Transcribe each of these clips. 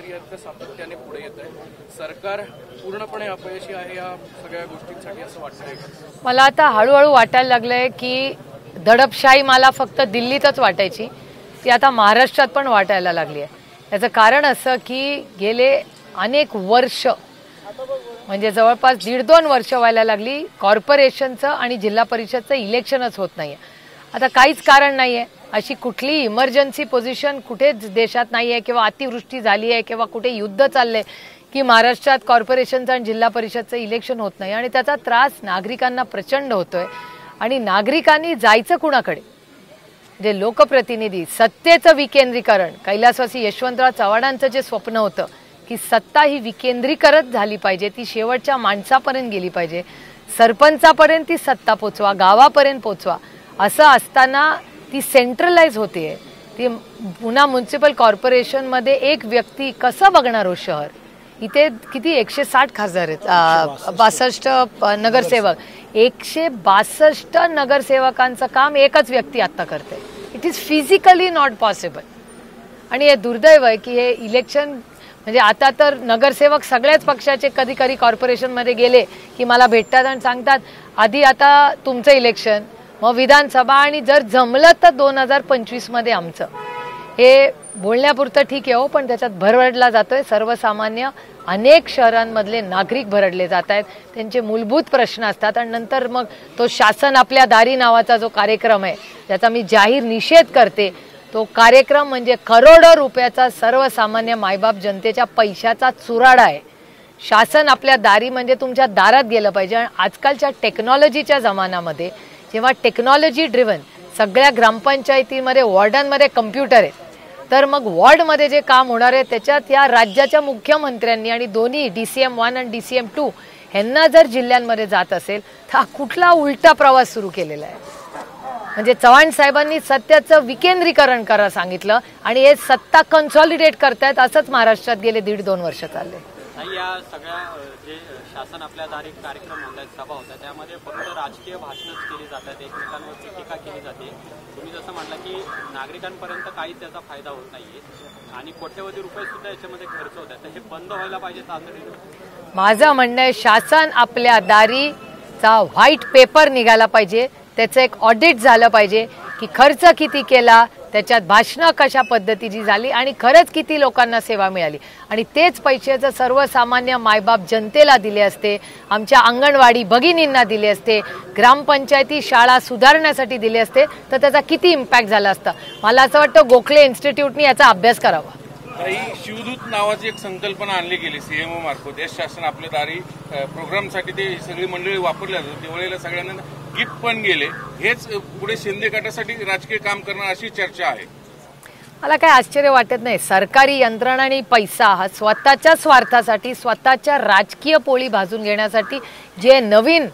निर्यात सातत्याने पुढे येत आहे. सरकार पूर्णपणे अपयशी आहे या सगळ्या गोष्टींसाठी असं वाटतंय का? मला आता हळूहळू वाटायला लागलंय की दडपशाही मला फक्त दिल्लीतच वाटायची ती आता महाराष्ट्रात पण वाटायला लागली आहे. याचं कारण असं की गेले अनेक वर्ष म्हणजे जवळपास 1.5-2 वर्ष व्हायला लागली कॉर्पोरेशनचं आणि जिल्हा परिषदचं इलेक्शनच होत नाहीये. आता काहीच कारण नाहीये, अशी कुठली इमर्जन्सी पोझिशन कुठेच देशात नाहीये किंवा अतिवृष्टी झाली आहे किंवा कुठे युद्ध चाललंय की महाराष्ट्रात कॉर्पोरेशनचं आणि जिल्हा परिषदचं इलेक्शन होत नाही. आणि त्याचा त्रास नागरिकांना प्रचंड होतोय. आणि नागरिकांनी जायचं कुणाकडे? जे लोकप्रतिनिधी सत्तेचं विकेंद्रीकरण, कैलासवासी यशवंतराव चव्हाणांचं जे स्वप्न होतं की सत्ता ही विकेंद्रीकृत झाली पाहिजे, ती शेवटच्या माणसापर्यंत गेली पाहिजे, सरपंचापर्यंत ती सत्ता पोचवा, गावापर्यंत पोचवा, असं असताना ती सेंट्रलाइज होते. ती पुन्हा म्युनिसिपल कॉर्पोरेशनमध्ये एक व्यक्ती कसं बघणार हो शहर? इथे किती 160 खासदार आहेत, 62 नगरसेवक, 162 नगरसेवकांचं काम एकच व्यक्ती आता करते. It is physically not possible. आणि हे दुर्दैव आहे की हे इलेक्शन म्हणजे आता तर नगरसेवक सगळ्याच पक्षाचे कधी कधी कॉर्पोरेशनमध्ये गेले की मला भेटतात आणि सांगतात आधी आता तुमचं इलेक्शन, मग विधानसभा, आणि जर जमलं तर 2025 मध्ये आमचं. हे बोलण्यापुरतं ठीक आहे हो, पण त्याच्यात भरडला जातोय सर्वसामान्य अनेक शहरांमधले नागरिक भरडले जात आहेत. त्यांचे मूलभूत प्रश्न असतात आणि नंतर मग तो शासन आपल्या दारी नावाचा जो कार्यक्रम आहे ज्याचा मी जाहीर निषेध करते, तो कार्यक्रम म्हणजे करोडो रुपयाचा सर्वसामान्य मायबाप जनतेच्या पैशाचा चुराडा आहे. शासन आपल्या दारी म्हणजे तुमच्या दारात गेलं पाहिजे. आणि आजकालच्या टेक्नॉलॉजीच्या जमान्यामध्ये जेव्हा टेक्नॉलॉजी ड्रिव्हन सगळ्या ग्रामपंचायतीमध्ये वॉर्डांमध्ये कम्प्युटर आहे, तर मग वॉर्डमध्ये जे काम होणार आहे त्याच्यात या राज्याच्या मुख्यमंत्र्यांनी आणि दोन्ही DCM-1 आणि DCM-2 ह्यांना जर जिल्ह्यांमध्ये जात असेल तर कुठला उलटा प्रवास सुरू केलेला आहे? म्हणजे चव्हाण साहेबांनी सत्याचं विकेंद्रीकरण करा सांगितलं आणि हे सत्ता कन्सॉलिडेट करतायत. असंच महाराष्ट्रात गेले 1.5-2 वर्ष चालले. या सगळ्या जे शासन आपल्या दारी कार्यक्रम होत आहेत, सभा होत आहेत, त्यामध्ये फक्त राजकीय भाषणच केली जातात, एकमेकांवरती टीका केली जाते. तुम्ही जसं म्हटलं की नागरिकांपर्यंत काहीच त्याचा फायदा होत नाहीये आणि कोट्यवधी रुपये सुद्धा याच्यामध्ये खर्च होत आहेत, तर हे बंद व्हायला पाहिजे तातडीने. माझं म्हणणं आहे शासन आपल्या दारीचा व्हाईट पेपर निघाला पाहिजे, त्याचं एक ऑडिट झालं पाहिजे की खर्च किती केला, त्याच्यात भाषणं कशा पद्धतीची झाली आणि खरंच किती लोकांना सेवा मिळाली. आणि तेच पैसे जर सर्वसामान्य मायबाप जनतेला दिले असते, आमच्या अंगणवाडी भगिनींना दिले असते, ग्रामपंचायती शाळा सुधारण्यासाठी दिले असते, तर त्याचा किती इम्पॅक्ट झाला असता. मला असं वाटतं गोखले इन्स्टिट्यूटनी याचा अभ्यास करावा. काही शिवदूत नावाची एक संकल्पना आणली गेली CMO मार्फत. देश शासन आपल्या दारी प्रोग्रामसाठी ते सगळी मंडळी वापरल्या जातात, त्यावेळेला सगळ्यांना गिफ्ट पण गेले. हेच पुढे शिंदे गटासाठी राजकीय काम करणार अशी चर्चा आहे. मला काय आश्चर्य वाटत नाही. सरकारी यंत्रणा आणि पैसा हा स्वतःच्या स्वार्थासाठी, स्वतःच्या राजकीय पोळी भाजून घेण्यासाठी जे नवीन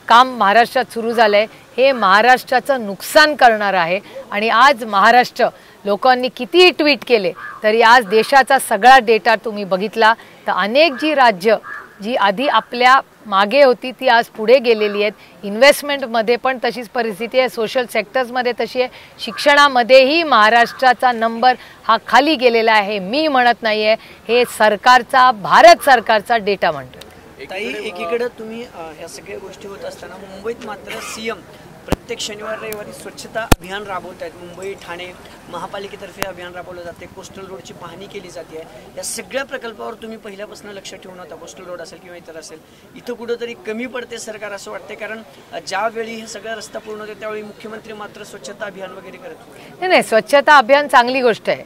काम महाराष्ट्रात सुरू झालंय हे महाराष्ट्राचं नुकसान करणार आहे. आणि आज महाराष्ट्र लोकांनी कितीही ट्विट केले तरी आज देशाचा सगळा डेटा तुम्ही बघितला तर अनेक जी राज्य जी आधी आपल्या मागे होती ती आज पुढे गेलेली आहेत. इन्व्हेस्टमेंटमध्ये पण तशीच परिस्थिती आहे, सोशल सेक्टर्समध्ये तशी आहे, शिक्षणामध्येही महाराष्ट्राचा नंबर हा खाली गेलेला आहे. मी म्हणत नाही आहे, हे सरकारचा, भारत सरकारचा डेटा म्हणतो. एकीकडे तुम्ही ह्या सगळ्या गोष्टी होत असताना मुंबईत मात्र CM प्रत्येक शनिवार रविवारी स्वच्छता अभियान राबवत आहेत. मुंबई ठाणे महापालिकेतर्फे अभियान राबवलं जाते, कोस्टल रोडची पाहणी केली जाते. या सगळ्या प्रकल्पावर तुम्ही पहिल्यापासून लक्ष ठेवून होता, कोस्टल रोड असेल किंवा इतर असेल. इथं कुठंतरी कमी पडते सरकार असं वाटते, कारण ज्यावेळी हे सगळा रस्ता पूर्ण होते त्यावेळी मुख्यमंत्री मात्र स्वच्छता अभियान वगैरे करत नाही. स्वच्छता अभियान चांगली गोष्ट आहे,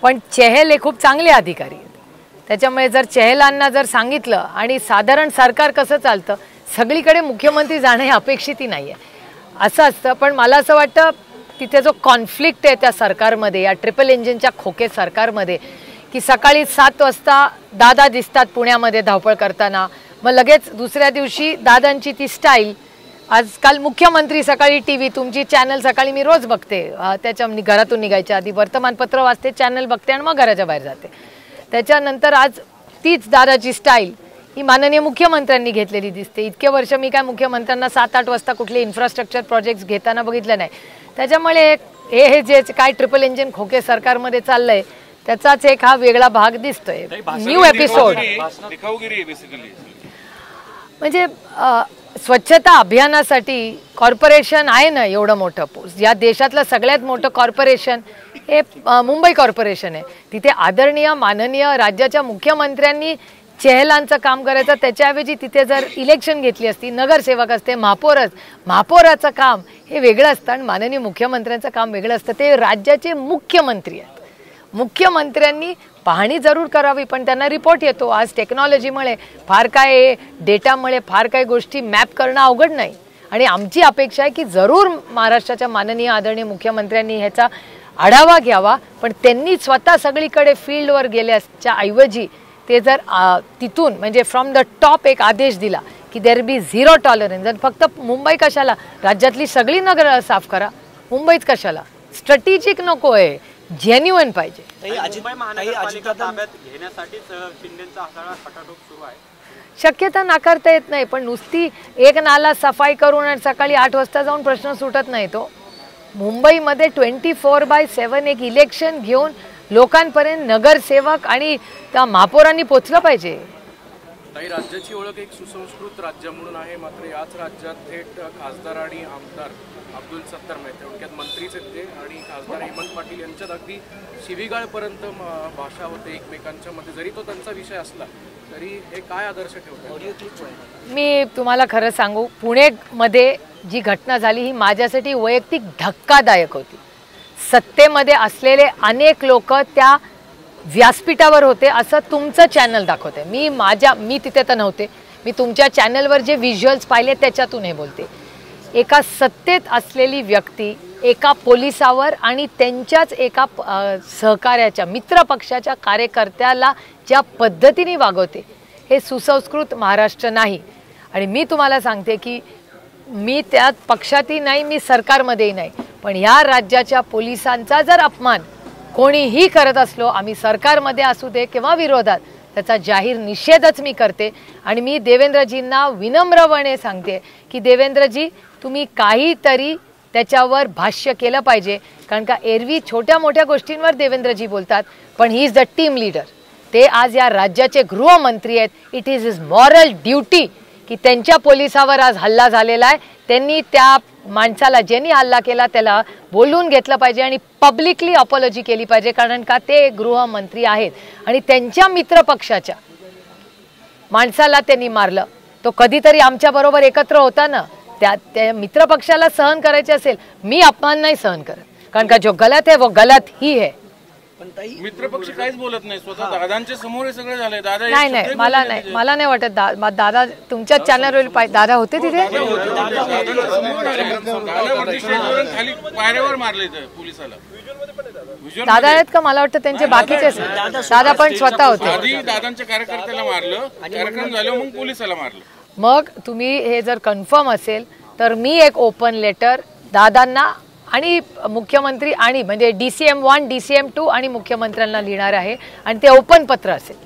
पण चेहेल हे खूप चांगले अधिकारी आहेत. त्याच्यामुळे जर चेहलांना जर सांगितलं, आणि साधारण सरकार कसं चालतं सगळीकडे मुख्यमंत्री जाणं हे अपेक्षितही नाही आहे असं असतं. पण मला असं वाटतं तिथे जो कॉन्फ्लिक्ट आहे त्या सरकारमध्ये, या ट्रिपल इंजिनच्या खोके सरकारमध्ये, की सकाळी 7 वाजता दादा दिसतात पुण्यामध्ये धावपळ करताना, मग लगेच दुसऱ्या दिवशी दादांची ती स्टाईल. आजकाल मुख्यमंत्री सकाळी TV, तुमची चॅनल सकाळी मी रोज बघते, त्याच्या घरातून निघायच्या आधी वर्तमानपत्र वाचते, चॅनल बघते आणि मग घराच्या बाहेर जाते. त्याच्यानंतर आज तीच दादाची स्टाईल ही माननीय मुख्यमंत्र्यांनी घेतलेली दिसते. इतके वर्ष मी काय मुख्यमंत्र्यांना 7-8 वाजता कुठले इन्फ्रास्ट्रक्चर प्रोजेक्ट्स घेताना बघितलं नाही. त्याच्यामुळे हे जे काय ट्रिपल इंजिन खोके सरकारमध्ये चाललंय त्याचाच एक हा वेगळा भाग दिसतोय, न्यू एपिसोड. दिखाऊगिरी बेसिकली. म्हणजे स्वच्छता अभियानासाठी कॉर्पोरेशन आहे ना एवढं मोठं, या देशातलं सगळ्यात मोठं कॉर्पोरेशन हे मुंबई कॉर्पोरेशन आहे. तिथे आदरणीय माननीय राज्याच्या मुख्यमंत्र्यांनी चेहलांचं काम करायचं, त्याच्याऐवजी तिथे जर इलेक्शन घेतली असती, नगरसेवक असते, महापौराचं काम हे वेगळं असतं आणि माननीय मुख्यमंत्र्यांचं काम वेगळं असतं. ते राज्याचे मुख्यमंत्री आहेत. मुख्यमंत्र्यांनी पाहणी जरूर करावी, पण त्यांना रिपोर्ट येतो. आज टेक्नॉलॉजीमुळे फार काय, डेटामुळे फार काही गोष्टी मॅप करणं अवघड नाही. आणि आमची अपेक्षा आहे की जरूर महाराष्ट्राच्या माननीय आदरणीय मुख्यमंत्र्यांनी ह्याचा आढावा घ्यावा, पण त्यांनी स्वतः सगळीकडे फील्डवर गेल्याच्या ऐवजी ते जर तिथून म्हणजे फ्रॉम द टॉप एक आदेश दिला की देर बी झिरो टॉलरन्स. आणि फक्त मुंबई कशाला, राज्यातली सगळी नगर साफ करा, मुंबईच कशाला. स्ट्रॅटेजिक नको आहे, जेन्युइन पाहिजे. मुंबई महानगरपालिका ताब्यात घेण्यासाठीच शिंदेचा हाताळा खटाटोप सुरू आहे. शक्यता नाकारता येत नाही, पण नुसती एक नाला सफाई करून आणि सकाळी 8 वाजता जाऊन प्रश्न सुटत नाही. तो मुंबईमध्ये 24/7 एक इलेक्शन घेऊन लोकांपर्यंत नगरसेवक आणि त्या महापौरांनी पोचलं पाहिजे. ताई, राज्याची ओळख एक सुसंस्कृत राज्य म्हणून आहे, मात्र याच राज्यात थेट खासदार आणि आमदार अब्दुल सत्तार माहिती थोडक्यात मंत्रीच आहेत ते, आणि खासदार हेमंत पाटील यांच्यात अगदी शिवीगाळपर्यंत भाषा होते एकमेकांच्या मध्ये. जरी तो त्यांचा विषय असला तरी हे काय आदर्श ठेवतात? मी तुम्हाला खरं सांगू, पुणेमध्ये जी घटना झाली ही माझ्यासाठी वैयक्तिक धक्कादायक होती. सत्तेमध्ये असलेले अनेक लोक त्या व्यासपीठावर होते असं तुमचं चॅनल दाखवते. मी तिथे तर नव्हते, मी तुमच्या चॅनलवर जे व्हिज्युअल्स पाहिले त्याच्यातून हे बोलते. एका सत्तेत असलेली व्यक्ती एका पोलिसावर आणि त्यांच्याच एका सहकार्याच्या मित्रपक्षाच्या कार्यकर्त्याला ज्या पद्धतीने वागवते, हे सुसंस्कृत महाराष्ट्र नाही. आणि मी तुम्हाला सांगते की मी त्यात पक्षातही नाही, मी सरकारमध्येही नाही, पण या राज्याच्या पोलिसांचा जर अपमान कोणीही करत असलो, आम्ही सरकारमध्ये असू दे किंवा विरोधात, त्याचा जाहीर निषेधच मी करते. आणि मी देवेंद्रजींना विनम्रपणे सांगते की देवेंद्रजी, तुम्ही काहीतरी त्याच्यावर भाष्य केलं पाहिजे, कारण का एरवी छोट्या मोठ्या गोष्टींवर देवेंद्रजी बोलतात, पण he is the team leader. ते आज या राज्याचे गृहमंत्री आहेत. It is his moral duty की त्यांच्या पोलिसावर आज हल्ला झालेला आहे, त्यांनी त्या माणसाला ज्यांनी हल्ला केला त्याला बोलून घेतलं पाहिजे आणि पब्लिकली अपॉलॉजी केली पाहिजे, कारण का ते गृहमंत्री आहेत आणि त्यांच्या मित्रपक्षाच्या माणसाला त्यांनी मारलं. तो कधीतरी आमच्या बरोबर एकत्र होता ना, त्या मित्रपक्षाला सहन करायचे असेल, मी अपमान नाही सहन करत, कारण का जो गलत है वो गलत ही है. मित्रपक्ष काहीच बोलत नाही, स्वतः दादांच्या समोर हे सगळं झालंय. दादा नाही, मला नाही वाटत. दादा तुमच्या चॅनलवर दादा होते तिथे, खाली पायऱ्यावर मारले पोलिसाला. दादा आहेत का? मला वाटतं त्यांचे बाकीचे दादा पण स्वतः होते. आधी दादांच्या कार्यकर्त्याला मारलं, कार्यक्रम झालं मग पोलिसाला मारलं. मग तुम्ही हे जर कन्फर्म असेल तर मी एक ओपन लेटर दादांना आणि मुख्यमंत्री आणि म्हणजे DCM-1 DCM-2 आणि मुख्यमंत्र्यांना लिहिणार आहे. आणि ते ओपन पत्र असेल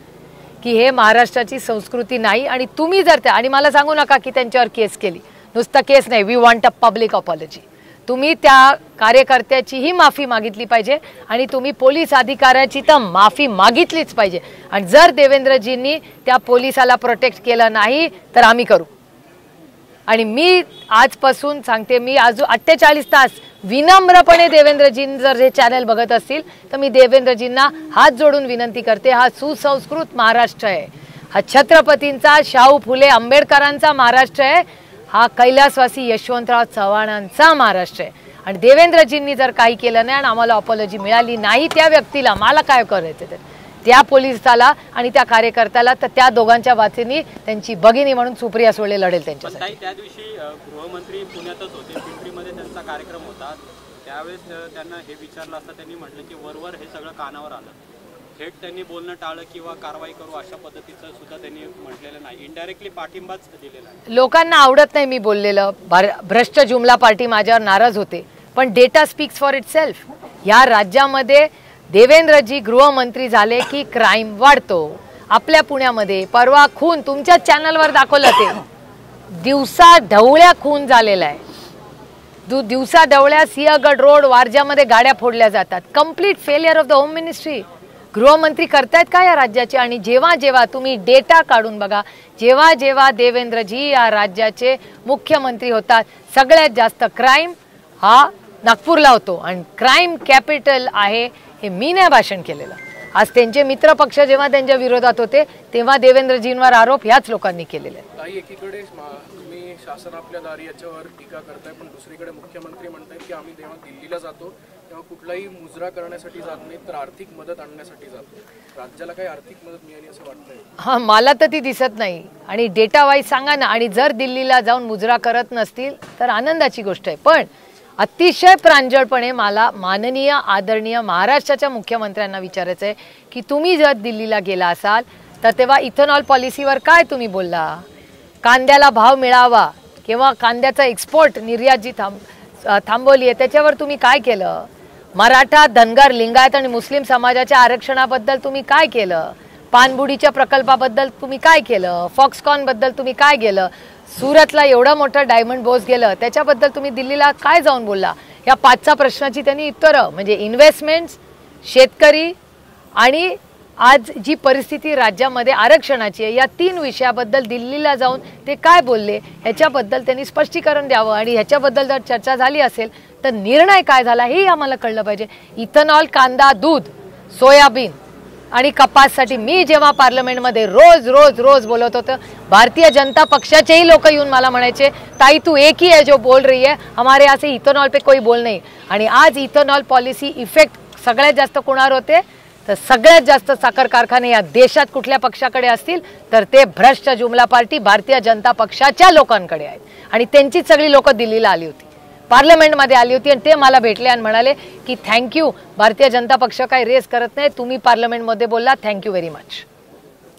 की हे महाराष्ट्राची संस्कृती नाही. आणि तुम्ही जर त्या, आणि मला सांगू नका की त्यांच्यावर केस केली, नुसतं केस नाही, we want a public apology. तुम्ही त्या कार्यकर्त्याचीही माफी मागितली पाहिजे आणि तुम्ही पोलीस अधिकाऱ्याची तर माफी मागितलीच पाहिजे. आणि जर देवेंद्रजींनी त्या पोलिसाला प्रोटेक्ट केलं नाही तर आम्ही करू. आणि मी आजपासून सांगते, मी 48 तास विनम्रपणे देवेंद्रजींनी जर हे चॅनल बघत असतील तर मी देवेंद्रजींना हात जोडून विनंती करते, हा सुसंस्कृत महाराष्ट्र आहे, हा छत्रपतींचा, शाहू फुले आंबेडकरांचा महाराष्ट्र आहे, हा कैलासवासी यशवंतराव चव्हाणांचा महाराष्ट्र आहे. आणि देवेंद्रजींनी जर काही केलं नाही आणि आम्हाला अपॉलॉजी मिळाली नाही त्या व्यक्तीला, मला काय करायचं तर त्या पोलिसाला आणि त्या कार्यकर्त्याला, तर त्या दोघांच्या वाचीनी त्यांची भगिनी म्हणून सुप्रिया सुळे लढेल त्यांच्यासाठी. त्या दिवशी गृहमंत्री पुण्यातच होते, पिंपरीमध्ये त्यांचा कार्यक्रम होता. त्यावेळेस त्यांना हे विचारलं असता त्यांनी म्हटलं की वरवर हे सगळं कानावर आलं. थेट त्यांनी बोलणं टाळलं किंवा कारवाई करू अशा पद्धतीचं सुद्धा त्यांनी म्हटलेलं नाही, इनडायरेक्टली पाठिंबाच दिलेला आहे. लोकांना आवडत नाही मी बोललेलं. भ्रष्ट जुमला पार्टी माझ्यावर नाराज होते, पण डेटा स्पीक्स फॉर इटसेल्फ. या राज्यामध्ये देवेंद्रजी गृहमंत्री झाले की क्राईम वाढतो. आपल्या पुण्यामध्ये परवा खून तुमच्या चॅनलवर दाखवलं, ते दिवसा ढवळ्या खून झालेला आहे. दिवसा ढवळ्या सिंहगड रोड वारजामध्ये गाड्या फोडल्या जातात. Complete failure of the home ministry. गृहमंत्री करतायत का या राज्याचे? आणि जेव्हा जेव्हा तुम्ही डेटा काढून बघा, जेव्हा जेव्हा देवेंद्रजी या राज्याचे मुख्यमंत्री होतात सगळ्यात जास्त क्राईम हा नागपूरला होतो आणि क्राईम कॅपिटल आहे हे मी नाही भाषण केलेलं. आज त्यांचे मित्र पक्ष जेव्हा त्यांच्या विरोधात होते तेव्हा देवेंद्रजींवर आरोप ह्याच लोकांनी केलेले आहेत. ताई, एकीकडे तुम्ही शासन आपल्या दारी याच्यावर टीका करताय, पण दुसरीकडे मुख्यमंत्री म्हणतायत की आम्ही जेव्हा दिल्लीला जातो तेव्हा कुठलाही मुजरा करण्यासाठी जात नाही, तर आर्थिक मदत आणण्यासाठी जातो. राज्याला काही आर्थिक मदत मिळाली असं वाटतंय? हां, मला तर ती दिसत नाही. आणि डेटा वाईज सांगा ना. आणि जर दिल्लीला जाऊन मुजरा करत नसतील तर आनंदाची गोष्ट आहे. पण अतिशय प्रांजळपणे मला माननीय आदरणीय महाराष्ट्राच्या मुख्यमंत्र्यांना विचारायचं आहे की तुम्ही जर दिल्लीला गेला असाल तर तेव्हा इथेनॉल पॉलिसीवर काय तुम्ही बोलला? कांद्याला भाव मिळावा किंवा कांद्याचा एक्सपोर्ट निर्यात जी थांबवली आहे त्याच्यावर तुम्ही काय केलं? मराठा, धनगर, लिंगायत आणि मुस्लिम समाजाच्या आरक्षणाबद्दल तुम्ही काय केलं? पाणबुडीच्या प्रकल्पाबद्दल तुम्ही काय केलं? फॉक्सकॉनबद्दल तुम्ही काय केलं? सुरतला एवढा मोठा डायमंड बोस गेलं त्याच्याबद्दल तुम्ही दिल्लीला काय जाऊन बोलला? या 5 प्रश्नाची त्यांनी उत्तरं म्हणजे इन्व्हेस्टमेंट्स, शेतकरी आणि आज जी परिस्थिती राज्यामध्ये आरक्षणाची आहे या 3 विषयाबद्दल दिल्लीला जाऊन ते काय बोलले ह्याच्याबद्दल त्यांनी स्पष्टीकरण द्यावं. आणि ह्याच्याबद्दल जर चर्चा झाली असेल तर निर्णय काय झाला हेही आम्हाला कळलं पाहिजे. इथेनॉल, कांदा, दूध, सोयाबीन आणि कपाससाठी मी जेव्हा पार्लमेंटमध्ये रोज रोज रोज बोलत होतं भारतीय जनता पक्षाचेही लोक येऊन मला म्हणायचे ताई तू एक ही है जो बोल रही है, हमारे यहाँ से इथेनॉल पे कोई बोल नहीं. आणि आज इथेनॉल पॉलिसी इफेक्ट सगळ्यात जास्त कोणावर होते तर सगळ्यात जास्त साखर कारखाने या देशात कुठल्या पक्षाकडे असतील तर ते भ्रष्ट जुमला पार्टी भारतीय जनता पक्षाच्या लोकांकडे आहेत. आणि त्यांचीच सगळी लोक दिल्लीला आली होती, पार्लमेंटमध्ये आली होती आणि ते मला भेटले आणि म्हणाले की थँक्यू, भारतीय जनता पक्ष काही रेस करत नाही, तुम्ही पार्लमेंटमध्ये बोलला, थँक्यू व्हेरी मच.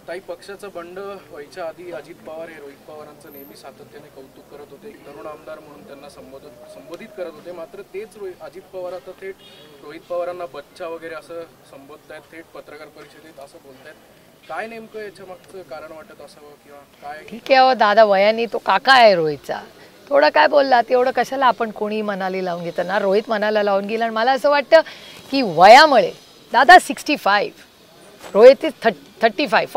ताई, पक्षाचं बंड व्हायच्या आधी अजित पवार हे रोहित पवारांचं नेहमी सातत्याने कौतुक करत होते, एक तरुण आमदार म्हणून त्यांना संबोधित करत होते. मात्र तेच अजित पवार आता थेट रोहित पवारांना बच्चा वगैरे असं संबोधतायत, थेट पत्रकार परिषदेत असं बोलतायत. काय नेमकं याच्या मागचं कारण वाटत असावं किंवा काय? ठीक आहे, दादा वयाने तो काका आहे रोहितचा, थोडं काय बोलला तेवढं कशाला आपण कोणी मनाली लावून घेतं ना. रोहित मनाला लावून गेला. आणि मला असं वाटतं की वयामुळे दादा 65, रोहित इज 35,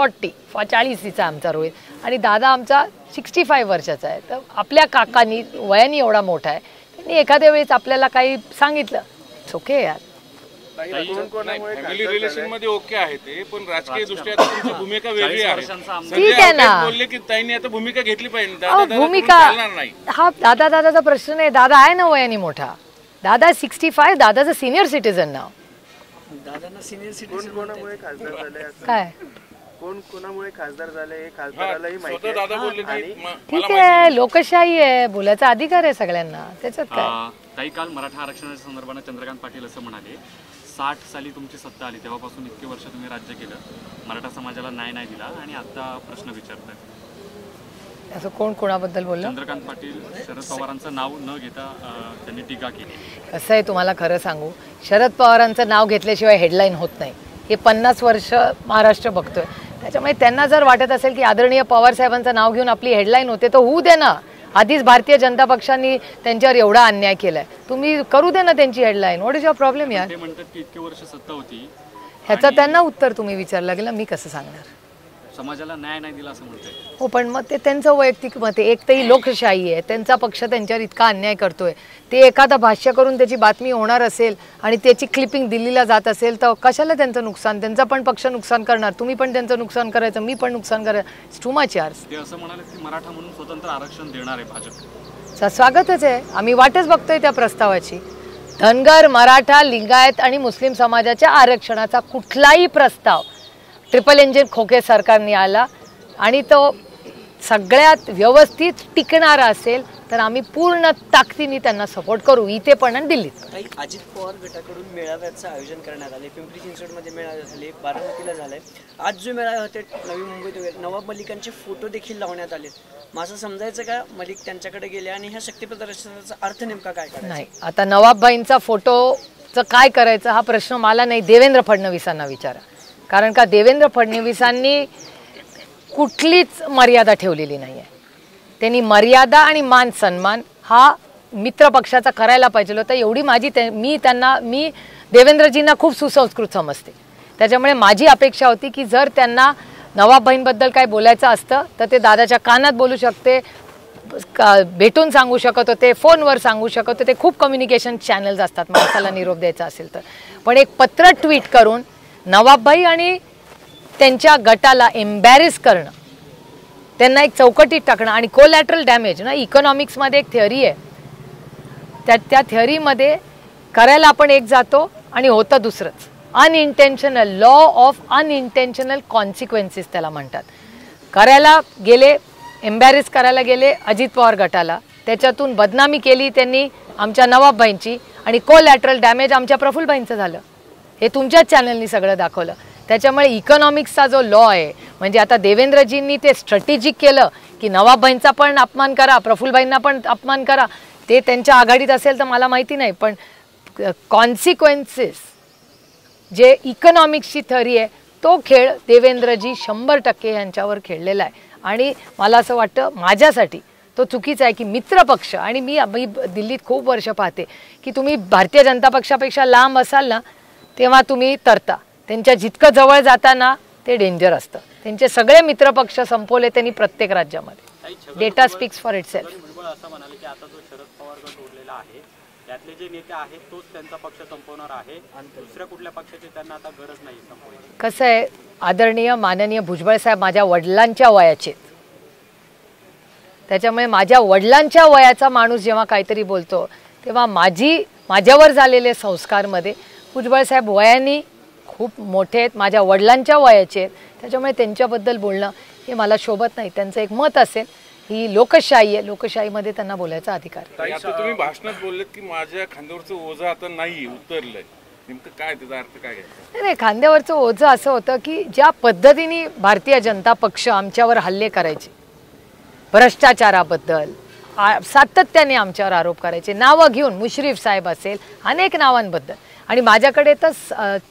40 आमचा रोहित आणि दादा आमचा 65 वर्षाचा आहे. तर आपल्या काकांनी वयाने एवढा मोठा आहे त्यांनी एखाद्या वेळेस आपल्याला काही सांगितलं ओके यार. फॅमिली रिलेशन मध्ये ओके आहे ते, पण राजकीय दृष्ट्या तुमची भूमिका वेगळी आहे. ठीक आहे ना, बोलले की ताईंनी आता भूमिका घेतली पाहिजे. भूमिका हा दादाचा प्रश्न नाही. दादा आहे ना वयाने मोठा, दादा 65, दादाचं सिनियर सिटीजन नाव. दादांना सिनियर सिटीजन कोणामुळे खासदार झाले? काय कोणामुळे खासदार झाले हे खासदारालाही माहिती आहे. दादा बोलले की ठीक आहे, लोकशाही आहे, बोलायचा अधिकार आहे सगळ्यांना, त्याच्यात काय. काही काल मराठा आरक्षणाच्या संदर्भाने चंद्रकांत पाटील असं म्हणाले 60 साली तुमची सत्ता आली तेव्हापासून इतके वर्ष तुम्ही राज्य केलं, मराठा समाजाला न्याय नाही दिला आणि आता प्रश्न विचारताय. असं कोण कोणाबद्दल बोललं? चंद्रकांत पाटील शरद पवारांचं नाव न घेता त्यांनी टीका केली. कसं आहे तुम्हाला खरं सांगू, शरद पवारांचं नाव घेतल्याशिवाय हेडलाईन होत नाही. हे 50 वर्ष महाराष्ट्र बघतोय, त्याच्यामुळे त्यांना जर वाटत असेल की आदरणीय पवार साहेबांचं नाव घेऊन आपली हेडलाईन होते तर होऊ दे ना. आधीच भारतीय जनता पक्षांनी त्यांच्यावर एवढा अन्याय केलाय, तुम्ही करू दे ना त्यांची headline. What is your problem यार? ते म्हणतात की इतके वर्ष सत्ता होती, ह्याचं त्यांना उत्तर तुम्ही विचारलं गेलं, मी कसं सांगणार? समाजाला न्याय नाही दिला असं म्हणते. हो, पण मग ते त्यांचं वैयक्तिक मत आहे. एक तर ही लोकशाही आहे, त्यांचा पक्ष त्यांच्यावर इतका अन्याय करतोय, ते एखादा भाष्य करून त्याची बातमी होणार असेल आणि त्याची क्लिपिंग दिल्लीला जात असेल तर कशाला त्यांचं नुकसान? त्यांचा पण पक्ष नुकसान करणार, तुम्ही पण त्यांचं नुकसान करायचं, मी पण नुकसान करायचं. इट्स टू मच यार. ते असं म्हणाले की मराठा म्हणून स्वतंत्र आरक्षण देणार आहे भाजप. स्वागतच आहे, आम्ही वाटच बघतोय त्या प्रस्तावाची. धनगर, मराठा, लिंगायत आणि मुस्लिम समाजाच्या आरक्षणाचा कुठलाही प्रस्ताव ट्रिपल इंजिन खोके सरकारने आला आणि तो सगळ्यात व्यवस्थित टिकणारा असेल तर आम्ही पूर्ण ताकदीने त्यांना सपोर्ट करू, इथे पण आणि दिल्लीत. काही अजित पवार गटाकडून मेळाव्याचं आयोजन करण्यात आले. पिंपरी चिंचवडमध्ये मेळावे झाले, बारामतीला झालाय. आज जो मेळावे होते नवी मुंबईत वगैरे, नवाब मलिकांचे फोटो देखील लावण्यात आले. मग असं समजायचं का मलिक त्यांच्याकडे गेले आणि ह्या शक्ती प्रदर्शनाचा अर्थ नेमका काय करायचा? नाही, आता नवाबबाईंचा फोटोचं काय करायचं हा प्रश्न मला नाही, देवेंद्र फडणवीसांना विचारा. कारण का देवेंद्र फडणवीसांनी कुठलीच मर्यादा ठेवलेली नाही आहे. त्यांनी मर्यादा आणि मान सन्मान हा मित्र पक्षाचा करायला पाहिजे होता. एवढी मी देवेंद्रजींना खूप सुसंस्कृत समजते. त्याच्यामुळे माझी अपेक्षा होती की जर त्यांना नवाब भाईंबद्दल काय बोलायचं असतं तर ते दादाच्या कानात बोलू शकते, भेटून सांगू शकत होते, फोनवर सांगू शकत होते. ते खूप कम्युनिकेशन चॅनल्स असतात माणसाला निरोप द्यायचा असेल तर. पण एक पत्र ट्विट करून नवाबभाई आणि त्यांच्या गटाला एम्बॅरेस करणं, त्यांना एक चौकटीत टाकणं आणि कोलॅटरल डॅमेज ना, इकॉनॉमिक्समध्ये एक थिअरी आहे, त्या थिअरीमध्ये करायला आपण एक जातो आणि होतं दुसरंच. अनइंटेन्शनल लॉ ऑफ अनइंटेन्शनल कॉन्सिक्वेन्सेस त्याला म्हणतात. करायला गेले, एम्बॅरेस करायला गेले अजित पवार गटाला, त्याच्यातून बदनामी केली त्यांनी आमच्या नवाबभाईंची आणि कोलॅटरल डॅमेज आमच्या प्रफुल्लभाईंचं झालं. हे तुमच्याच चॅनलनी सगळं दाखवलं. त्याच्यामुळे इकॉनॉमिक्सचा जो लॉ आहे, म्हणजे आता देवेंद्रजींनी ते स्ट्रॅटेजिक केलं की नवाबभाईंचा पण अपमान करा, प्रफुल्लभाईंना पण अपमान करा. ते त्यांच्या आघाडीत असेल तर मला माहिती नाही, पण कॉन्सिक्वेन्सेस जे इकॉनॉमिक्सची थरी आहे तो खेळ देवेंद्रजी 100% यांच्यावर खेळलेला आहे. आणि मला असं वाटतं माझ्यासाठी तो चुकीचा आहे की मित्रपक्ष, आणि मी दिल्लीत खूप वर्ष पाहते की तुम्ही भारतीय जनता पक्षापेक्षा लांब असाल ना तेव्हा तुम्ही तरता, त्यांच्या जितकं जवळ जाताना ते डेंजर असतं. त्यांचे सगळे मित्रपक्ष संपवले त्यांनी प्रत्येक राज्यामध्ये. Data speaks for itself. असं म्हणाले की आता जो शरद पवार गट उरलेला आहे त्यातले जे नेते आहेत तोच त्यांचा पक्ष संपवणार आहे, दुसऱ्या कुठल्या पक्षाची त्यांना आता गरज नाही संपवायची. कसं आहे, आदरणीय माननीय भुजबळ साहेब माझ्या वडिलांच्या वयाचे, त्याच्यामुळे माझ्या वडिलांच्या वयाचा माणूस जेव्हा काहीतरी बोलतो तेव्हा माझ्यावर झालेले संस्कारमध्ये भुजबळ साहेब वयाने खूप मोठे आहेत, माझ्या वडिलांच्या वयाचे आहेत. त्याच्यामुळे त्यांच्याबद्दल बोलणं हे मला शोभत नाही. त्यांचं एक मत असेल, ही लोकशाही आहे, लोकशाहीमध्ये त्यांना बोलायचा अधिकार आहे. आता तुम्ही भाषणात बोललेत की माझ्या खांद्यावरचं ओझं आता नाही उतरलंय, नेमकं काय त्याचा अर्थ काय घ्यायचा? नाही, खांद्यावरचं ओझं असं होतं की ज्या पद्धतीने भारतीय जनता पक्ष आमच्यावर हल्ले करायचे, भ्रष्टाचाराबद्दल सातत्याने आमच्यावर आरोप करायचे, नावं घेऊन मुश्रीफ साहेब असेल, अनेक नावांबद्दल. आणि माझ्याकडे तर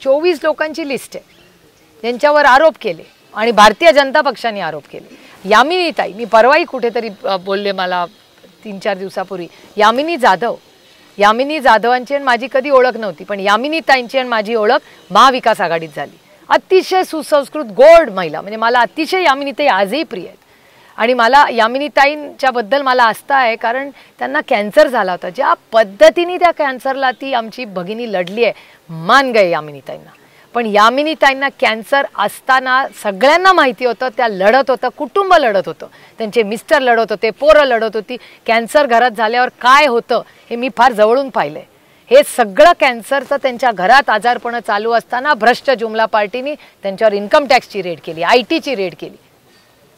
24 लोकांची लिस्ट आहे ज्यांच्यावर आरोप केले आणि भारतीय जनता पक्षाने आरोप केले. यामिनी ताई, मी परवाही कुठेतरी बोलले, मला 3-4 दिवसापूर्वी, यामिनी जाधवांची आणि माझी कधी ओळख नव्हती, पण यामिनी ताईंची आणि माझी ओळख महाविकास आघाडीत झाली. अतिशय सुसंस्कृत गोड महिला, म्हणजे मला अतिशय यामिनी ताई आजही प्रिय आहेत. आणि मला यामिनी ताईंच्याबद्दल मला आस्था आहे, कारण त्यांना कॅन्सर झाला होता. ज्या पद्धतीने त्या कॅन्सरला ती आमची भगिनी लढली आहे, मान गए यामिनी ताईंना. पण यामिनी ताईंना कॅन्सर असताना सगळ्यांना माहिती होतं, त्या लढत होतं, कुटुंब लढत होतं, त्यांचे मिस्टर लढत होते, पोरं लढत होती. कॅन्सर घरात झाल्यावर काय होतं हे मी फार जवळून पाहिलंय. हे सगळं कॅन्सरचं त्यांच्या घरात आजारपणं चालू असताना भ्रष्ट जुमला पार्टीने त्यांच्यावर इन्कम टॅक्सची रेड केली, ITची रेड केली.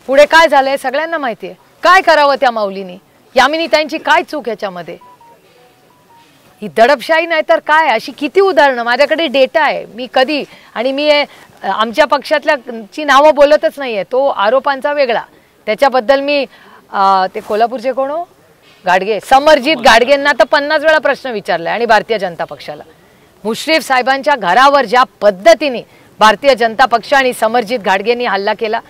पुढे काय झालंय सगळ्यांना माहिती आहे. काय करावं त्या माऊलीनी, यामिनी ताईंची काय चूक ह्याच्यामध्ये? ही दडपशाही नाही तर काय? अशी किती उदाहरणं माझ्याकडे डेटा आहे. मी कधी, आणि मी आमच्या पक्षातल्याची नावं बोलतच नाही आहे, तो आरोपांचा वेगळा. त्याच्याबद्दल मी ते कोल्हापूरचे कोण हो, गाडगे, समरजित गाडगेंना तर 50 वेळा प्रश्न विचारलाय. आणि भारतीय जनता पक्षाला, मुश्रीफ साहेबांच्या घरावर ज्या पद्धतीने भारतीय जनता पक्ष आणि समरजित गाडगेंनी हल्ला केला,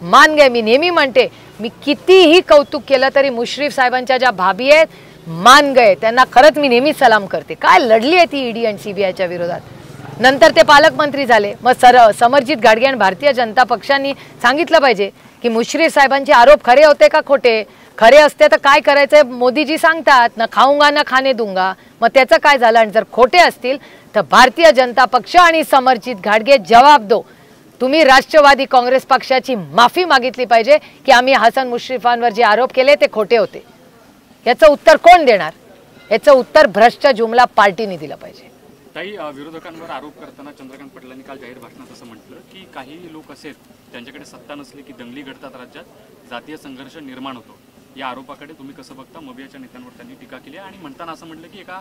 मान गए. मी नेहमी म्हणते, मी कितीही कौतुक केलं तरी मुश्रीफ साहेबांच्या ज्या भाभी आहेत, मान गए, त्यांना खरंच मी नेहमी सलाम करते. काय लढली आहे ती ED आणि CBIच्या विरोधात. नंतर ते पालकमंत्री झाले. मग समरजित गाडगे आणि भारतीय जनता पक्षांनी सांगितलं पाहिजे की मुश्रीफ साहेबांचे आरोप खरे होते का खोटे. खरे असते तर काय करायचंय, मोदीजी सांगतात, ना खाऊंगा ना खाणे दूंगा. मग त्याचं काय झालं? आणि जर खोटे असतील तर भारतीय जनता पक्ष आणि समरजित गाडगे जवाब दो. तुम्ही राष्ट्रवादी काँग्रेस पक्षाची माफी मागितली पाहिजे की आम्ही हसन मुश्रीफांवर जे आरोप केले ते खोटे होते. याचं उत्तर कोण देणार? याचं उत्तर भ्रष्ट जुमला पार्टीने दिलं पाहिजे. ताई, विरोधकांवर आरोप करताना चंद्रकांत पाटलांनी काल जाहीर भाषणात असं म्हटलं की काही लोक असेल त्यांच्याकडे सत्ता नसली की दंगली घडतात, राज्यात जातीय संघर्ष निर्माण होतो. या आरोपाकडे तुम्ही कसं बघता? मबियाच्या नेत्यांवर त्यांनी टीका केली आणि म्हणताना असं म्हटलं की एका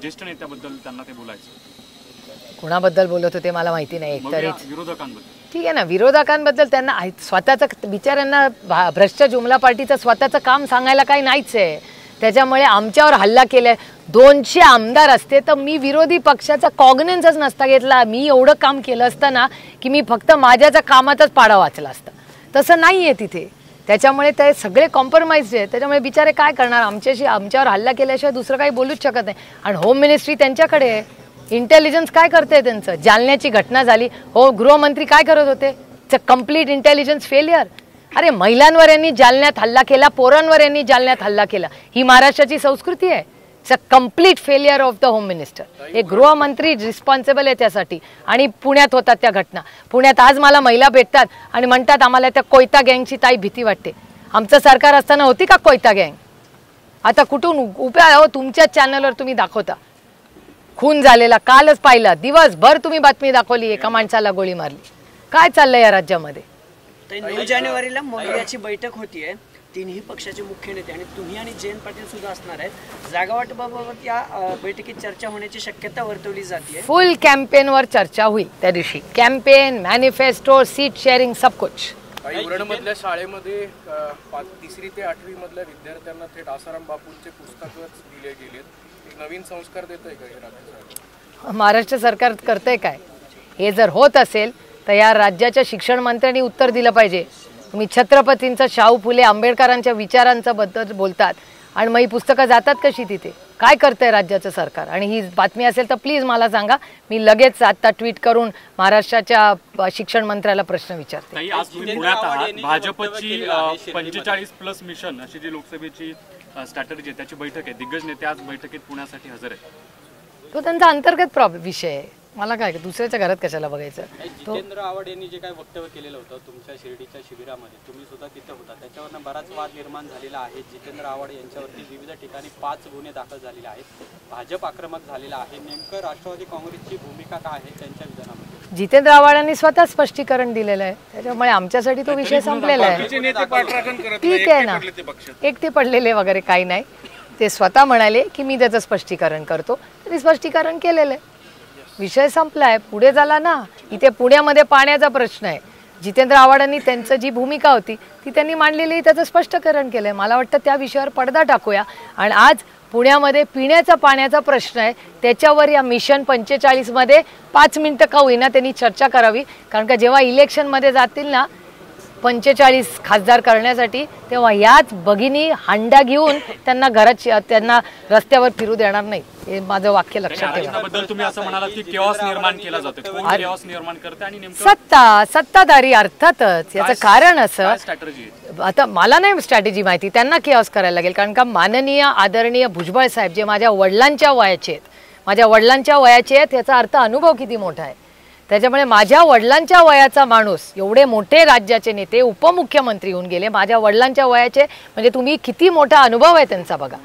ज्येष्ठ नेत्याबद्दल त्यांना ते बोलायचं. कोणाबद्दल बोलत होते मला माहिती नाही. एकतरीच विरोधकांबद्दल. ठीक आहे ना, विरोधकांबद्दल त्यांना स्वतःचं, बिचाऱ्यांना भ्रष्ट जुमला पार्टीचं स्वतःचं काम सांगायला काही नाहीच आहे. त्याच्यामुळे आमच्यावर हल्ला केलाय. 200 आमदार असते तर मी विरोधी पक्षाचा कॉग्नेन्सच नसता घेतला. मी एवढं काम केलं असतं ना की मी फक्त माझ्याच्या कामातच पाडा वाचला असता. तसं नाही आहे तिथे. त्याच्यामुळे ते सगळे कॉम्प्रोमाइज आहे. त्याच्यामुळे बिचारे काय करणार? आमच्यावर हल्ला केल्याशिवाय दुसरं काही बोलूच शकत नाही. आणि होम मिनिस्ट्री त्यांच्याकडे आहे. इंटेलिजन्स काय करते त्यांचं? जालन्याची घटना झाली, हो गृहमंत्री काय करत होते? It's a complete intelligence failure. अरे महिलांवर यांनी जालन्यात हल्ला केला, पोरांवर यांनी जालन्यात हल्ला केला, ही महाराष्ट्राची संस्कृती आहे? It's a complete failure of the home minister. एक गृहमंत्री रिस्पॉन्सिबल आहे त्यासाठी. आणि पुण्यात होतात त्या घटना. पुण्यात आज मला महिला भेटतात आणि म्हणतात आम्हाला त्या कोयता गँगची ताई भीती वाटते. आमचं सरकार असताना होती का कोयता गँग? आता कुठून उपाय हो? तुमच्याच चॅनलवर तुम्ही दाखवता खून झालेला. कालच पाहिला, दिवसभर तुम्ही बातमी दाखवली, एका माणसाला गोळी मारली. काय चाललंय या राज्यामध्ये? 9 जानेवारीला मोर्चाची बैठक होतीये, तिन्ही पक्षाचे मुख्य नेते आणि तुम्ही आणि जयंत पाटील सुद्धा असणार आहेत. जागा वाटपाबाबत या बैठकीत चर्चा होण्याची शक्यता वर्तवली जाते. फुल कॅम्पेनवर चर्चा होईल त्या दिवशी. कॅम्पेन, मॅनिफेस्टो, सीट शेअरिंग, सब कुछ. काही उरणमधल्या शाळेमध्ये 3री ते 8वी मधल्या विद्यार्थ्यांना थेट आसाराम बापूंचे पुस्तकच दिले गेलेत. एक नवीन संस्कार देत आहे का हे राज्य सरकार? महाराष्ट्र सरकार करतंय काय? हे जर होत असेल तर या राज्याच्या शिक्षण मंत्र्यांनी उत्तर दिलं पाहिजे. तुम्ही छत्रपतींचं, शाहू फुले, आंबेडकरांच्या विचारांचं बद्दल बोलतात आणि मग ही पुस्तकं जातात कशी तिथे? काय करतंय राज्याचं सरकार? आणि ही बातमी असेल तर प्लीज मला सांगा, मी लगेच आता ट्विट करून महाराष्ट्राच्या शिक्षण मंत्र्याला प्रश्न विचारते. ताई, आज तुम्ही पुण्यात आहात. भाजपची 45+ मिशन अशी जी लोकसभेची स्ट्रॅटेजी आहे त्याची बैठक आहे. दिग्गज नेते आज बैठकीत पुण्यासाठी हजर आहेत. तो त्यांचा अंतर्गत विषय आहे. मला काय, दुसऱ्याच्या घरात कशाला बघायचं? जितेंद्र आव्हाड यांनी जे काही वक्तव्य केलेलं होतं तुमच्या शिर्डीच्या शिबिरामध्ये, तुम्ही सुद्धा तिथे होता, त्याच्यावरनं बराच वाद निर्माण झालेला आहे. जितेंद्र आव्हाड यांच्यावरती विविध ठिकाणी 5 गुन्हे दाखल झालेले आहेत. भाजप आक्रमक झालेला आहे. नेमकं राष्ट्रवादी काँग्रेसची भूमिका काय आहे त्यांच्या विधानामध्ये? जितेंद्र आव्हाडांनी स्वतः स्पष्टीकरण दिलेलं आहे, त्याच्यामुळे आमच्यासाठी तो विषय संपलेला आहे. ठीक आहे ना, एकटे पडलेले वगैरे काही नाही. ते स्वतः म्हणाले की मी त्याचं स्पष्टीकरण करतो, तरी स्पष्टीकरण केलेलं आहे. विषय संपलाय, पुढे झाला ना. इथे पुण्यामध्ये पाण्याचा प्रश्न आहे. जितेंद्र आव्हाडांनी त्यांचं जी भूमिका होती ती त्यांनी मांडलेली, त्याचं स्पष्टीकरण केलंय. मला वाटतं त्या विषयावर पडदा टाकूया. आणि आज पुण्यामध्ये पिण्याचा पाण्याचा प्रश्न आहे, त्याच्यावर या मिशन 45 मध्ये 5 मिनिटं का होईना त्यांनी चर्चा करावी. कारण का जेव्हा इलेक्शनमध्ये जातील ना 45 खासदार करण्यासाठी, तेव्हा याच भगिनी हांडा घेऊन त्यांना त्यांना रस्त्यावर फिरू देणार नाही. हे माझं वाक्य लक्षात ठेवा. तुम्ही असं म्हणालात की केओस निर्माण केला जातो. कोण केओस निर्माण करते आणि नेमकं? सत्ताधारी अर्थातच. याचं कारण असं, आता मला नाही स्ट्रॅटेजी माहिती, त्यांना केओस करायला लागेल. कारण का माननीय आदरणीय भुजबळ साहेब जे माझ्या वडिलांच्या वयाचे आहेत, याचा अर्थ अनुभव किती मोठा आहे. त्याच्यामुळे माझ्या वडिलांच्या वयाचा माणूस, एवढे मोठे राज्याचे नेते, उपमुख्यमंत्री होऊन गेले, माझ्या वडिलांच्या वयाचे, म्हणजे तुम्ही किती मोठा अनुभव आहे त्यांचा बघा.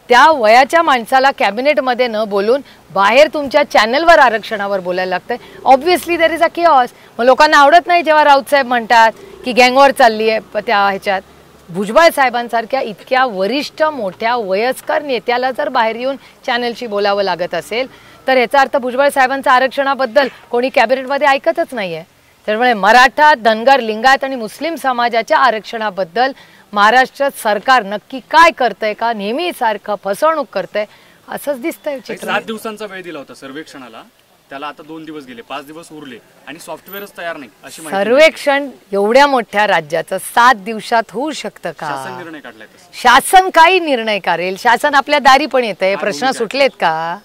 त्या वयाच्या माणसाला कॅबिनेटमध्ये न बोलून बाहेर तुमच्या चॅनलवर आरक्षणावर बोलायला लागतंय. Obviously there is a chaos. मग लोकांना आवडत नाही जेव्हा राऊत साहेब म्हणतात की गँगवॉर चालली आहे त्या ह्याच्यात. भुजबळ साहेबांसारख्या इतक्या वरिष्ठ मोठ्या वयस्कर नेत्याला जर बाहेर येऊन चॅनलशी बोलावं लागत असेल तर याचा अर्थ भुजबळ साहेबांच्या आरक्षणाबद्दल कोणी कॅबिनेटमध्ये ऐकतच नाहीये. त्यामुळे मराठा, धनगर, लिंगायत आणि मुस्लिम समाजाच्या आरक्षणाबद्दल महाराष्ट्र सरकार नक्की काय करतंय का नेहमी सारखं फसवणूक करतंय असंच दिसतंय. 7 दिवसांचा वेळ दिला होता सर्वेक्षणाला, त्याला आता 2 दिवस गेले, 5 दिवस उरले आणि सॉफ्टवेअरच तयार नाही अशी माहिती. सर्वेक्षण एवढ्या मोठ्या राज्याचं 7 दिवसात होऊ शकतं का? शासन निर्णय काढलाय. शासन काही निर्णय करेल, शासन आपल्या दारी पण येतंय. प्रश्न सुटलेत का?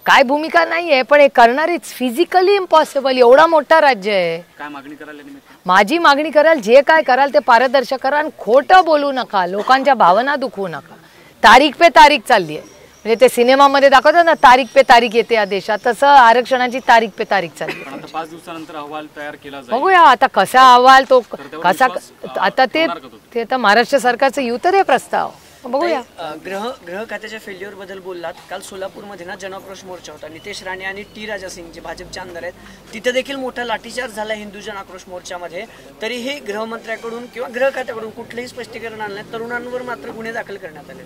काय भूमिका नाहीये, पण हे करणारीच फिजिकली इम्पॉसिबल. एवढा मोठा राज्य आहे. काय मागणी करायला? माझी मागणी कराल, जे काय कराल ते पारदर्शक करा आणि खोटं बोलू नका, लोकांच्या भावना दुखवू नका. तारीख पे तारीख चालली आहे, म्हणजे ते सिनेमामध्ये दाखवतात ना तारीख पे तारीख येते या देशात, तसं आरक्षणाची तारीख पे तारीख चालली आहे. 5 दिवसानंतर अहवाल तयार केला जाईल. बघूया आता कसा अहवाल तो कसा. आता ते आता महाराष्ट्र सरकारचं येऊ तर हे प्रस्ताव बघूया. गृह खात्याच्या फेल्युअर बद्दल बोललात. काल सोलापूरमध्ये ना जनआक्रोश मोर्चा होता. नितेश राणे आणि टी राजा सिंग जे भाजपचे आमदार आहेत, तिथे देखील मोठा लाठीचार्ज झाला हिंदू जनआक्रोश मोर्चामध्ये. तरीही गृहमंत्र्याकडून किंवा गृह खात्याकडून कुठलंही स्पष्टीकरण आणलं नाही. तरुणांवर मात्र गुन्हे दाखल करण्यात आले.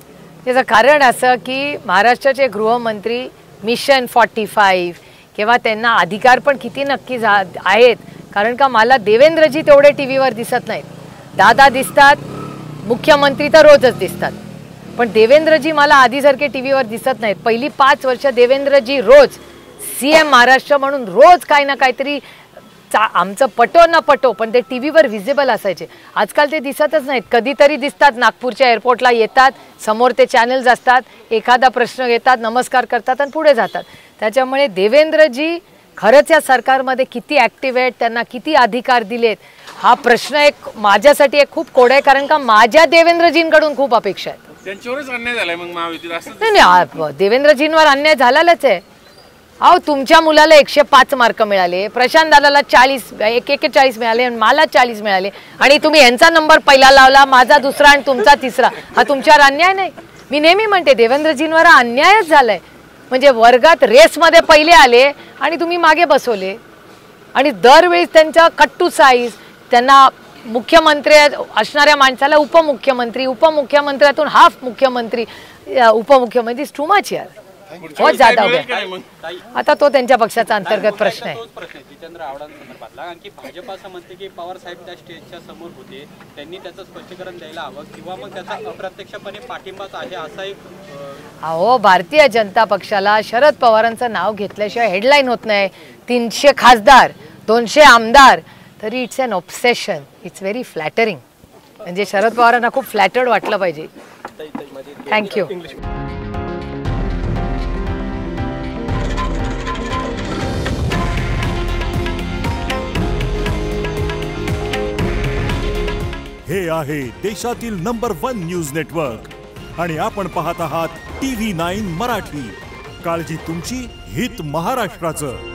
याचं कारण असं की महाराष्ट्राचे गृहमंत्री मिशन 45 किंवा त्यांना अधिकार पण किती नक्की आहेत. कारण का मला देवेंद्रजी तेवढे टीव्हीवर दिसत नाहीत. दादा दिसतात, मुख्यमंत्री तर रोजच दिसतात, पण देवेंद्रजी मला आधीसारखे टीव्हीवर दिसत नाहीत. पहिली 5 वर्ष देवेंद्रजी रोज CM महाराष्ट्र म्हणून रोज काही ना काहीतरी आमचं पटो न पटो पण ते टीव्हीवर व्हिजिबल असायचे. आजकाल ते दिसतच नाहीत. कधीतरी दिसतात, नागपूरच्या एअरपोर्टला येतात, समोर ते चॅनल्स असतात, एखादा प्रश्न घेतात, नमस्कार करतात आणि पुढे जातात. त्याच्यामुळे देवेंद्रजी खरंच या सरकारमध्ये किती ॲक्टिव्ह आहेत, त्यांना किती अधिकार दिलेत, हा प्रश्न एक माझ्यासाठी एक खूप कोड आहे. कारण का माझ्या देवेंद्रजींकडून खूप अपेक्षा आहेत. त्यांच्यावरच अन्याय झालाय मग महायुतीत असं नाही, देवेंद्रजींवर अन्याय झालेलाच आहे. अहो, तुमच्या मुलाला 105 मार्क मिळाले, प्रशांत दादाला 41 मिळाले, मला 40 मिळाले आणि तुम्ही यांचा नंबर पहिला लावला, माझा दुसरा आणि तुमचा तिसरा. हा तुमच्यावर अन्याय नाही? मी नेहमी म्हणते देवेंद्रजींवर अन्यायच झालाय. म्हणजे वर्गात रेसमध्ये पहिले आले आणि तुम्ही मागे बसवले आणि दरवेळी त्यांचा कट्टू साईज, त्यांना मुख्यमंत्री असणाऱ्या माणसाला उपमुख्यमंत्र्यातून हाफ मुख्यमंत्री, उपमुख्यमंत्री टू मच यार, बहुत ज्यादा हो गया. आता तो त्यांच्या पक्षाचा अंतर्गत प्रश्न आहे. तोच प्रश्न आहे जितेंद्र आव्हाडांसंदर्भातला. कारण की भाजप असं म्हणते की पवार साहेब त्या स्टेजच्या समोर होते, त्यांनी त्याचं स्पष्टीकरण द्यायला हवं किंवा मग त्याचा अप्रत्यक्षपणे पाठिंबाच आहे असा एक अहो, भारतीय जनता पक्षाला शरद पवारांचं नाव घेतल्याशिवाय हेडलाईन होत नाही. 300 खासदार, 200 आमदार, तरी it's an obsession. It's very flattering. म्हणजे शरद पवारांना खूप फ्लॅटर्ड वाटलं पाहिजे. थँक्यू. हे आहे देशातील नंबर 1 न्यूज नेटवर्क आणि आपण पाहत आहात TV9 मराठी. काळजी तुमची, हित महाराष्ट्राचं.